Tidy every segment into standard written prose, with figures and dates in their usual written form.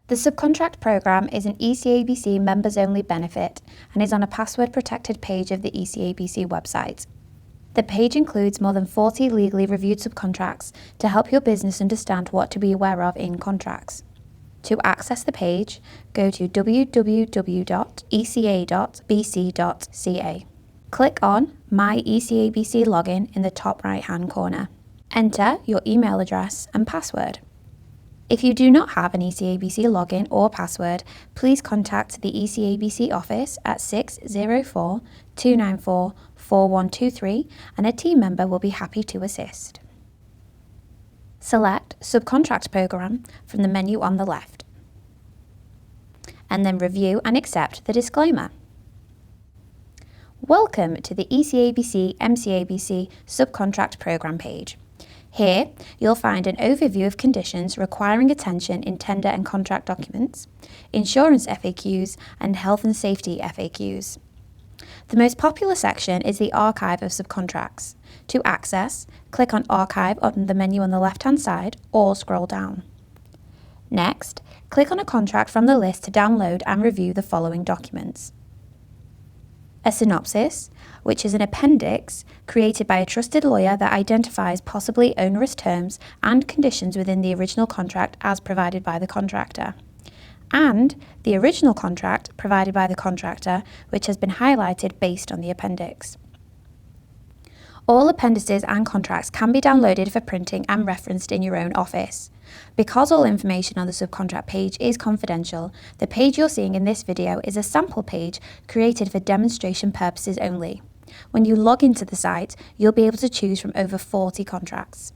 The Subcontract programme is an ECABC members-only benefit and is on a password-protected page of the ECABC website. The page includes more than 40 legally reviewed subcontracts to help your business understand what to be aware of in contracts. To access the page, go to www.eca.bc.ca. Click on My ECABC Login in the top right-hand corner. Enter your email address and password. If you do not have an ECABC login or password, please contact the ECABC office at 604-294-4123 and a team member will be happy to assist. Select Subcontract Programme from the menu on the left, and then review and accept the disclaimer. Welcome to the ECABC-MCABC Subcontract Programme page. Here, you'll find an overview of conditions requiring attention in tender and contract documents, insurance FAQs, and health and safety FAQs. The most popular section is the archive of subcontracts. To access, click on Archive on the menu on the left-hand side or scroll down. Next, click on a contract from the list to download and review the following documents. A synopsis, which is an appendix created by a trusted lawyer that identifies possibly onerous terms and conditions within the original contract as provided by the contractor, and the original contract provided by the contractor, which has been highlighted based on the appendix. All appendices and contracts can be downloaded for printing and referenced in your own office. Because all information on the subcontract page is confidential, the page you're seeing in this video is a sample page created for demonstration purposes only. When you log into the site, you'll be able to choose from over 40 contracts.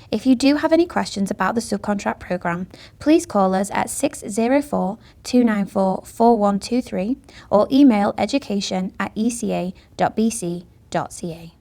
If you do have any questions about the subcontract programme, please call us at 604-294-4123 or email education@eca.bc.ca.